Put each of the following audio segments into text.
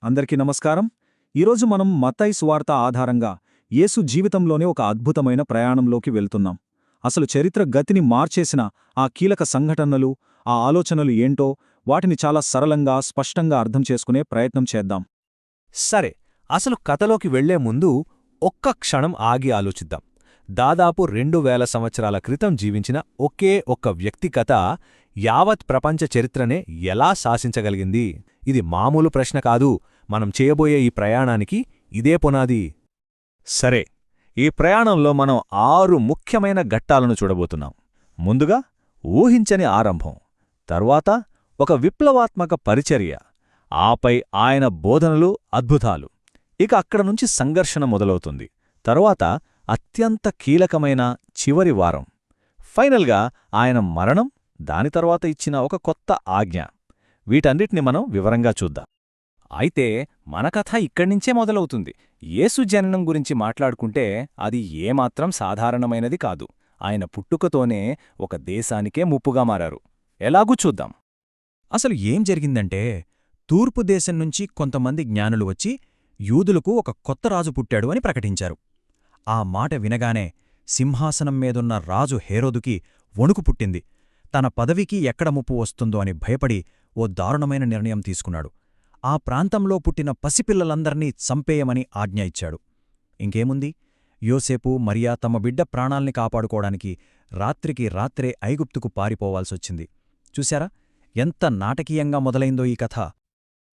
అందరికీ నమస్కారం. ఈరోజు మనం మత్తయి సువార్త ఆధారంగా యేసు జీవితంలోనే ఒక అద్భుతమైన ప్రయాణంలోకి వెళ్తున్నాం. అసలు చరిత్ర గతిని మార్చేసిన ఆ కీలక సంఘటనలు, ఆ ఆలోచనలు ఏంటో వాటిని చాలా సరళంగా, స్పష్టంగా అర్థం చేసుకునే ప్రయత్నం చేద్దాం. సరే, అసలు కథలోకి వెళ్లే ముందు ఒక్క క్షణం ఆగి ఆలోచిద్దాం. దాదాపు 2000 సంవత్సరాల క్రితం జీవించిన ఒకే ఒక్క వ్యక్తి కథ యావత్ ప్రపంచ చరిత్రనే ఎలా శాసించగలిగింది? ఇది మామూలు ప్రశ్న కాదు. మనం చేయబోయే ఈ ప్రయాణానికి ఇదే పునాది. సరే, ఈ ప్రయాణంలో మనం 6 ముఖ్యమైన ఘట్టాలను చూడబోతున్నాం. ముందుగా ఊహించని ఆరంభం, తర్వాత ఒక విప్లవాత్మక పరిచర్య, ఆపై ఆయన బోధనలు, అద్భుతాలు. ఇక అక్కడ నుంచి సంఘర్షణ మొదలవుతుంది. తరువాత అత్యంత కీలకమైన చివరి వారం, ఫైనల్గా ఆయన మరణం, దాని తర్వాత ఇచ్చిన ఒక కొత్త ఆజ్ఞ. వీటన్నిటిని మనం వివరంగా చూద్దాం. అయితే మన కథ ఇక్కడ్నించే మొదలవుతుంది. యేసు జననం గురించి మాట్లాడుకుంటే అది ఏమాత్రం సాధారణమైనది కాదు. ఆయన పుట్టుకతోనే ఒక దేశానికే ముప్పుగా మారారు. ఎలాగూ చూద్దాం. అసలు ఏం జరిగిందంటే, తూర్పు దేశం నుంచి కొంతమంది జ్ఞానులు వచ్చి యూదులకు ఒక కొత్త రాజు పుట్టాడు అని ప్రకటించారు. ఆ మాట వినగానే సింహాసనం మీదున్న రాజు హేరోదుకి వణుకు పుట్టింది. తన పదవికి ఎక్కడ ముప్పు వస్తుందో అని భయపడి ఓ దారుణమైన నిర్ణయం తీసుకున్నాడు. ఆ ప్రాంతంలో పుట్టిన పసిపిల్లలందర్నీ చంపేయమని ఆజ్ఞ ఇచ్చాడు. ఇంకేముంది, యోసేపు, మరియా తమ బిడ్డ ప్రాణాల్ని కాపాడుకోవడానికి రాత్రికి రాత్రే ఐగుప్తుకు పారిపోవాల్సొచ్చింది. చూశారా ఎంత నాటకీయంగా మొదలైందో ఈ కథ.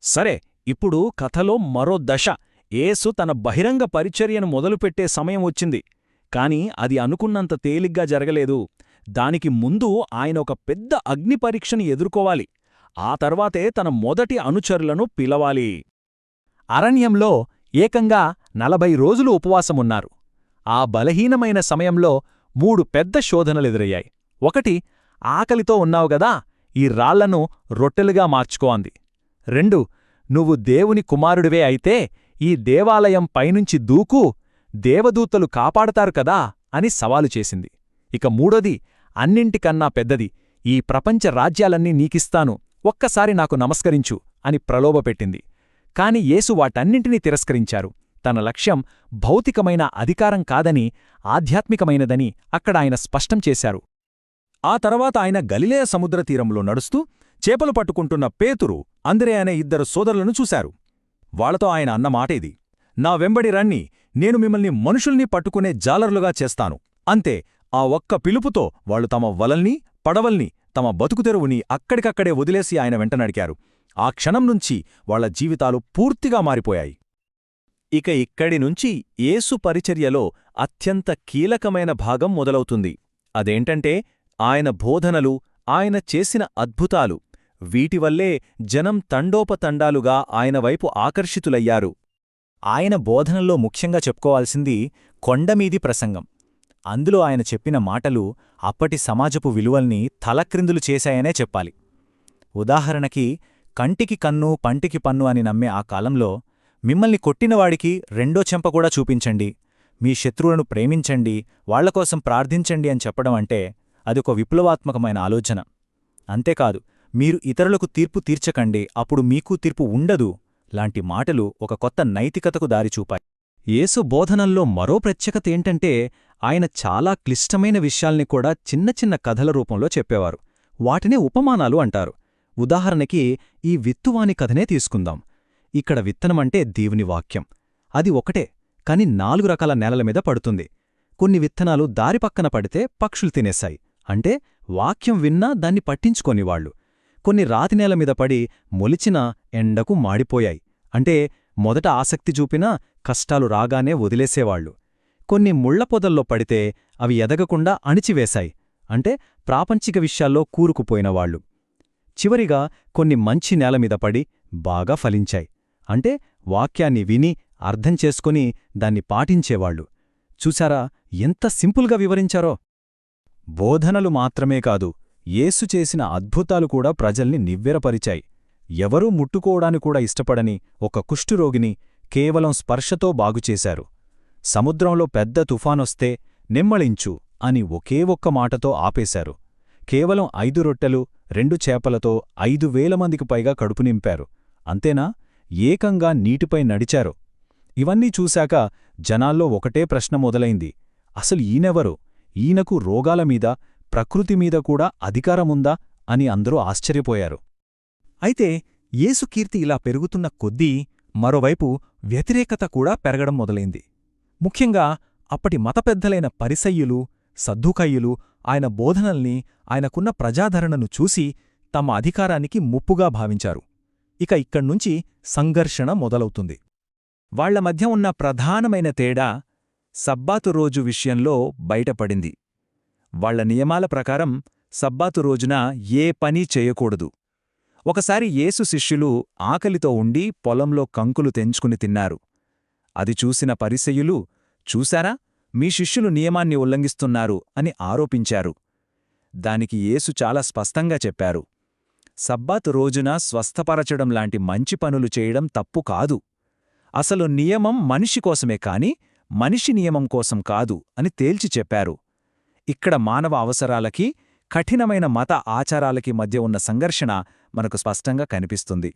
సరే, ఇప్పుడు కథలో మరో దశ. యేసు తన బహిరంగ పరిచర్యను మొదలుపెట్టే సమయం వచ్చింది. కాని అది అనుకున్నంత తేలిగ్గా జరగలేదు. దానికి ముందు ఆయన ఒక పెద్ద అగ్ని పరీక్షని ఎదుర్కోవాలి. ఆ తర్వాతే తన మొదటి అనుచరులను పిలవాలి. అరణ్యంలో ఏకంగా 40 రోజులు ఉపవాసమున్నారు. ఆ బలహీనమైన సమయంలో 3 పెద్ద శోధనలెదురయ్యాయి. ఒకటి, ఆకలితో ఉన్నావుగదా, ఈ రాళ్లను రొట్టెలుగా మార్చుకో అంది. 2, నువ్వు దేవుని కుమారుడివే అయితే ఈ దేవాలయం పైనుంచి దూకు, దేవదూతలు కాపాడతారు కదా అని సవాలు చేసింది. ఇక మూడోది, అన్నింటికన్నా పెద్దది, ఈ ప్రపంచ రాజ్యాలన్నీ నీకిస్తాను, ఒక్కసారి నాకు నమస్కరించు అని ప్రలోభపెట్టింది. కాని యేసు వాటన్నింటినీ తిరస్కరించారు. తన లక్ష్యం భౌతికమైన అధికారం కాదని, ఆధ్యాత్మికమైనదని అక్కడ ఆయన స్పష్టం చేశారు. ఆ తర్వాత ఆయన గలిలయ సముద్రతీరంలో నడుస్తూ చేపలు పట్టుకుంటున్న పేతురు, అంద్రే అనే 2 సోదరులను చూశారు. వాళ్లతో ఆయన అన్న మాటేది, నా వెంబడి రండి, నేను మిమ్మల్ని మనుషుల్ని పట్టుకునే జాలరులుగా చేస్తాను. అంతే, ఆ ఒక్క పిలుపుతో వాళ్లు తమ వలల్ని, పడవల్ని, తమ బతుకుతెరువుని అక్కడికక్కడే వదిలేసి ఆయన వెంట నడికారు. ఆ క్షణం నుంచి వాళ్ల జీవితాలు పూర్తిగా మారిపోయాయి. ఇక ఇక్కడి నుంచి యేసు పరిచర్యలో అత్యంత కీలకమైన భాగం మొదలవుతుంది. అదేంటంటే ఆయన బోధనలు, ఆయన చేసిన అద్భుతాలు. వీటివల్లే జనం తండోపతండాలుగా ఆయన వైపు ఆకర్షితులయ్యారు. ఆయన బోధనల్లో ముఖ్యంగా చెప్పుకోవాల్సింది కొండమీది ప్రసంగం. అందులో ఆయన చెప్పిన మాటలు అప్పటి సమాజపు విలువల్ని తలక్రిందులు చేశాయనే చెప్పాలి. ఉదాహరణకి, కంటికి కన్ను, పంటికి పన్ను అని నమ్మే ఆ కాలంలో మిమ్మల్ని కొట్టినవాడికి రెండో చెంపకూడా చూపించండి, మీ శత్రువులను ప్రేమించండి, వాళ్లకోసం ప్రార్థించండి అని చెప్పడం అంటే అదొక విప్లవాత్మకమైన ఆలోచన. అంతేకాదు, మీరు ఇతరులకు తీర్పు తీర్చకండి, అప్పుడు మీకూ తీర్పు ఉండదు లాంటి మాటలు ఒక కొత్త నైతికతకు దారిచూపాయి. యేసు బోధనల్లో మరో ప్రత్యేకతేంటంటే ఆయన చాలా క్లిష్టమైన విషయాల్ని కూడా చిన్న చిన్న కథల రూపంలో చెప్పేవారు. వాటినే ఉపమానాలు అంటారు. ఉదాహరణకి, ఈ విత్తువాని కథనే తీసుకుందాం. ఇక్కడ విత్తనమంటే దేవుని వాక్యం. అది ఒకటే, కాని 4 రకాల నేలల మీద పడుతుంది. కొన్ని విత్తనాలు దారి పక్కన పడితే పక్షులు తినేశాయి, అంటే వాక్యం విన్నా దాన్ని పట్టించుకోనివాళ్లు. కొన్ని రాతినేల మీద పడి మొలిచినా ఎండకు మాడిపోయాయి, అంటే మొదట ఆసక్తి చూపినా కష్టాలు రాగానే వదిలేసేవాళ్లు. కొన్ని ముళ్లపొదల్లో పడితే అవి ఎదగకుండా అణిచివేశాయి, అంటే ప్రాపంచిక విషయాల్లో కూరుకుపోయినవాళ్లు. చివరిగా కొన్ని మంచి నేలమీద పడి బాగా ఫలించాయి, అంటే వాక్యాన్ని విని అర్థం చేసుకుని దాన్ని పాటించేవాళ్లు. చూశారా ఎంత సింపుల్గా వివరించారో? బోధనలు మాత్రమే కాదు, యేసు చేసిన అద్భుతాలు కూడా ప్రజల్ని నివ్వెరపరిచాయి. ఎవరూ ముట్టుకోవడానికూడా ఇష్టపడని ఒక కుష్ఠురోగిని కేవలం స్పర్శతో బాగుచేశారు. సముద్రంలో పెద్ద తుఫానొస్తే నిమ్మళించు అని ఒకే ఒక్క మాటతో ఆపేశారు. కేవలం 5 రొట్టెలు 2 చేపలతో 5,000 మందికి పైగా కడుపు నింపారు. అంతేనా? ఏకంగా నీటిపై నడిచారో. ఇవన్నీ చూశాక జనాల్లో ఒకటే ప్రశ్న మొదలైంది. అసలు ఈయనెవరో? ఈయనకు రోగాలమీద, ప్రకృతిమీద కూడా అధికారముందా అని అందరూ ఆశ్చర్యపోయారు. అయితే యేసు కీర్తి ఇలా పెరుగుతున్న కొద్దీ మరోవైపు వ్యతిరేకత కూడా పెరగడం మొదలైంది. ముఖ్యంగా అప్పటి మతపెద్దలైన పరిసయ్యులు, సద్దూకయ్యులు ఆయన బోధనల్ని, ఆయనకున్న ప్రజాదరణను చూసి తమ అధికారానికి ముప్పుగా భావించారు. ఇక ఇక్కడ్నుంచి సంఘర్షణ మొదలవుతుంది. వాళ్ల మధ్య ఉన్న ప్రధానమైన తేడా సబ్బాతు రోజు విషయంలో బయటపడింది. వాళ్ల నియమాల ప్రకారం సబ్బాతు రోజున ఏ పనీ చేయకూడదు. ఒకసారి యేసు శిష్యులు ఆకలితో ఉండి పొలంలో కంకులు తెంచుకుని తిన్నారు. అది చూసిన పరిసయ్యులు, చూశారా, మీ శిష్యులు నియమాన్ని ఉల్లంఘిస్తున్నారు అని ఆరోపించారు. దానికి యేసు చాలా స్పష్టంగా చెప్పారు, సబ్బాతు రోజున స్వస్థపరచడం లాంటి మంచి పనులు చేయడం తప్పు కాదు. అసలు నియమం మనిషి కోసమే కాని మనిషి నియమం కోసం కాదు అని తేల్చి చెప్పారు. ఇక్కడ మానవ అవసరాలకి, కఠినమైన మత ఆచారాలకి మధ్య ఉన్న సంఘర్షణ మనకు స్పష్టంగా కనిపిస్తుంది.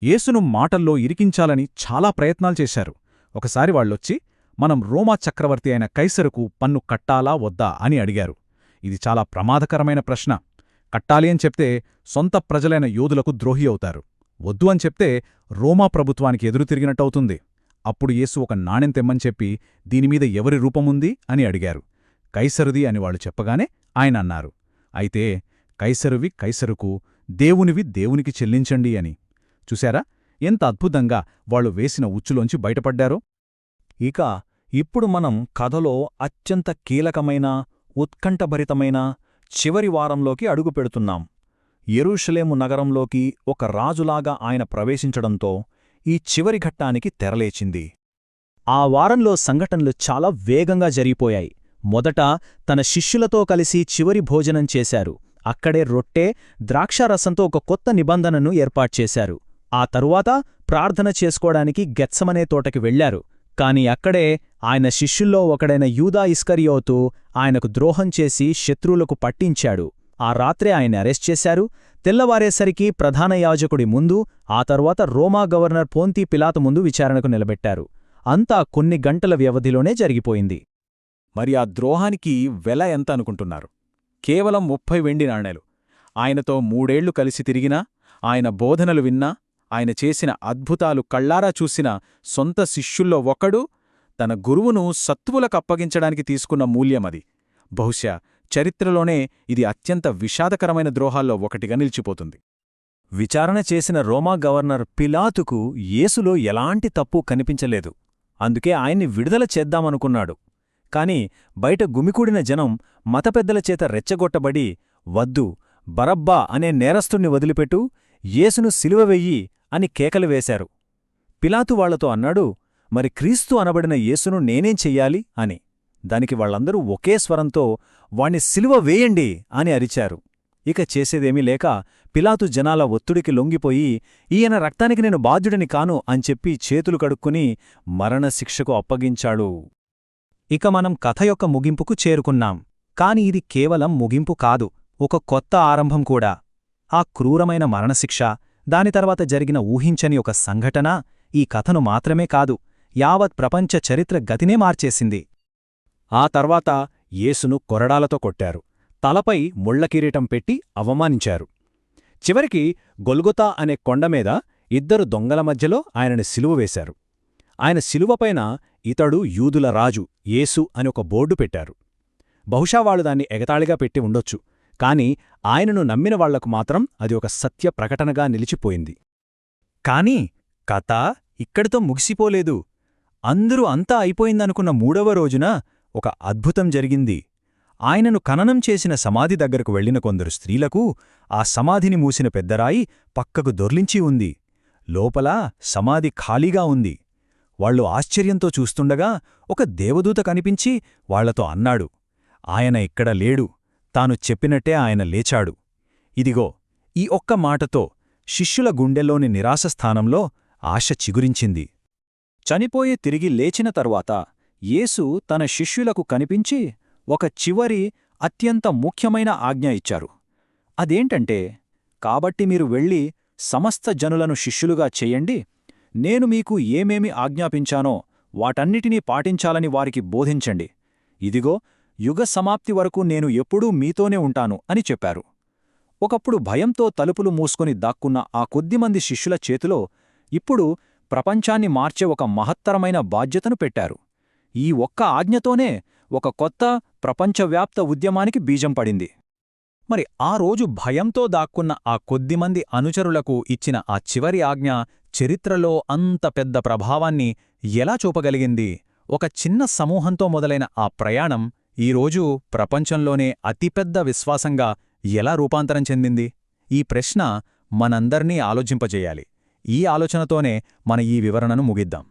యేసును మాటల్లో ఇరికించాలని చాలా ప్రయత్నాలు చేశారు. ఒకసారి వాళ్ళొచ్చి, మనం రోమా చక్రవర్తి అయిన కైసరుకు పన్ను కట్టాలా వద్దా అని అడిగారు. ఇది చాలా ప్రమాదకరమైన ప్రశ్న. కట్టాలి అని చెప్తే సొంత ప్రజలైన యోధులకు ద్రోహి అవుతారు. వద్దు అని చెప్తే రోమా ప్రభుత్వానికి ఎదురు తిరిగినట్టవుతుంది. అప్పుడు యేసు ఒక నాణెం తెమ్మని చెప్పి, దీనిమీద ఎవరి రూపముంది అని అడిగారు. కైసరుది అని వాళ్ళు చెప్పగానే ఆయన అన్నారు, అయితే కైసరువి కైసరుకు, దేవునివి దేవునికి చెల్లించండి అని. చూశారా ఎంత అద్భుతంగా వాళ్ళు వేసిన ఉచ్చులోంచి బయటపడ్డారో? ఇక ఇప్పుడు మనం కథలో అత్యంత కీలకమైన, ఉత్కంఠభరితమైన చివరి వారంలోకి అడుగుపెడుతున్నాం. యెరూషలేము నగరంలోకి ఒక రాజులాగా ఆయన ప్రవేశించడంతో ఈ చివరి ఘట్టానికి తెరలేచింది. ఆ వారంలో సంఘటనలు చాలా వేగంగా జరిగిపోయాయి. మొదట తన శిష్యులతో కలిసి చివరి భోజనం చేశారు. అక్కడే రొట్టె, ద్రాక్షారసంతో ఒక కొత్త నిబంధనను ఏర్పాట్చేశారు. ఆ తరువాత ప్రార్థన చేసుకోవడానికి గెత్సమనే తోటకి వెళ్లారు. కాని అక్కడే ఆయన శిష్యుల్లో ఒకడైన యూదా ఇస్కరియోతు ఆయనకు ద్రోహం చేసి శత్రువులకు పట్టించాడు. ఆ రాత్రే ఆయన అరెస్ట్ చేశారు. తెల్లవారేసరికి ప్రధాన యాజకుడి ముందు, ఆ తరువాత రోమా గవర్నర్ పోంతీ పిలాతు ముందు విచారణకు నిలబెట్టారు. అంతా కొన్ని గంటల వ్యవధిలోనే జరిగిపోయింది. మరి ఆ ద్రోహానికి వెల ఎంత అనుకుంటున్నారు? కేవలం 30 వెండి నాణేలు. ఆయనతో 3 ఏళ్లు కలిసి తిరిగినా, ఆయన బోధనలు విన్నా, ఆయన చేసిన అద్భుతాలు కళ్లారా చూసిన సొంత శిష్యుల్లో ఒకడు తన గురువును సత్తువులకప్పగించడానికి తీసుకున్న మూల్యమది. బహుశా చరిత్రలోనే ఇది అత్యంత విషాదకరమైన ద్రోహాల్లో ఒకటిగా నిలిచిపోతుంది. విచారణ చేసిన రోమా గవర్నర్ పిలాతుకు యేసులో ఎలాంటి తప్పు కనిపించలేదు. అందుకే ఆయన్ని విడుదల చేద్దామనుకున్నాడు. కాని బయట గుమికూడిన జనం మతపెద్దలచేత రెచ్చగొట్టబడి, వద్దు, బరబ్బా అనే నేరస్తుణ్ణి వదిలిపెట్టు, యేసును సిలువ వెయ్యి అని కేకలు వేశారు. పిలాతు వాళ్లతో అన్నాడు, మరి క్రీస్తు అనబడిన యేసును నేనేం చెయ్యాలి అని. దానికి వాళ్లందరూ ఒకే స్వరంతో, వాణ్ణి సిలువ వేయండి అని అరిచారు. ఇక చేసేదేమీ లేక పిలాతు జనాల ఒత్తిడికి లొంగిపోయి, ఈయన రక్తానికి నేను బాధ్యుడిని కాను అని చెప్పి చేతులు కడుక్కుని మరణశిక్షకు అప్పగించాడు. ఇక మనం కథ యొక్క ముగింపుకు చేరుకున్నాం. కాని ఇది కేవలం ముగింపు కాదు, ఒక కొత్త ఆరంభం కూడా. ఆ క్రూరమైన మరణశిక్ష, దాని తర్వాత జరిగిన ఊహించని ఒక సంఘటన ఈ కథను మాత్రమే కాదు, యావత్ ప్రపంచ చరిత్ర గతినే మార్చేసింది. ఆ తర్వాత యేసును కొరడాలతో కొట్టారు. తలపై ముళ్లకిరీటం పెట్టి అవమానించారు. చివరికి గొల్గొతా అనే కొండమీద 2 దొంగల మధ్యలో ఆయనని సిలువ వేశారు. ఆయన సిలువపైన ఇతడు యూదుల రాజు యేసు అని ఒక బోర్డు పెట్టారు. బహుశా వాళ్ళు దాన్ని ఎగతాళిగా పెట్టి ఉండొచ్చు. కాని ఆయనను నమ్మిన వాళ్లకు మాత్రం అది ఒక సత్య ప్రకటనగా నిలిచిపోయింది. కాని కథ ఇక్కడితో ముగిసిపోలేదు. అందరూ అంతా అయిపోయిందనుకున్న 3వ రోజున ఒక అద్భుతం జరిగింది. ఆయనను ఖననం చేసిన సమాధి దగ్గరకు వెళ్లిన కొందరు స్త్రీలకు ఆ సమాధిని మూసిన పెద్దరాయి పక్కకు దొర్లించి ఉంది. లోపల సమాధి ఖాళీగా ఉంది. వాళ్లు ఆశ్చర్యంతో చూస్తుండగా ఒక దేవదూత కనిపించి వాళ్లతో అన్నాడు, ఆయన ఇక్కడ లేడు, తాను చెప్పినట్టే ఆయన లేచాడు. ఇదిగో, ఈ ఒక్క మాటతో శిష్యుల గుండెల్లోని నిరాశస్థానంలో ఆశ చిగురించింది. చనిపోయి తిరిగి లేచిన తరువాత యేసు తన శిష్యులకు కనిపించి ఒక చివరి అత్యంత ముఖ్యమైన ఆజ్ఞ ఇచ్చారు. అదేంటంటే, కాబట్టి మీరు వెళ్ళి సమస్త జనులను శిష్యులుగా చెయ్యండి, నేను మీకు ఏమేమి ఆజ్ఞాపించానో వాటన్నిటినీ పాటించాలని వారికి బోధించండి. ఇదిగో, యుగ సమాప్తి వరకు నేను ఎప్పుడూ మీతోనే ఉంటాను అని చెప్పారు. ఒకప్పుడు భయంతో తలుపులు మూసుకొని దాక్కున్న ఆ కొద్దిమంది శిష్యుల చేతిలో ఇప్పుడు ప్రపంచాన్ని మార్చే ఒక మహత్తరమైన బాధ్యతను పెట్టారు. ఈ ఒక్క ఆజ్ఞతోనే ఒక కొత్త ప్రపంచవ్యాప్త ఉద్యమానికి బీజం పడింది. మరి ఆ రోజు భయంతో దాక్కున్న ఆ కొద్దిమంది అనుచరులకు ఇచ్చిన ఆ చివరి ఆజ్ఞ చరిత్రలో అంత పెద్ద ప్రభావాన్ని ఎలా చూపగలిగింది? ఒక చిన్న సమూహంతో మొదలైన ఆ ప్రయాణం ఈరోజు ప్రపంచంలోనే అతిపెద్ద విశ్వాసంగా ఎలా రూపాంతరం చెందింది? ఈ ప్రశ్న మనందర్నీ ఆలోచింపజేయాలి. ఈ ఆలోచనతోనే మన ఈ వివరణను ముగిద్దాం.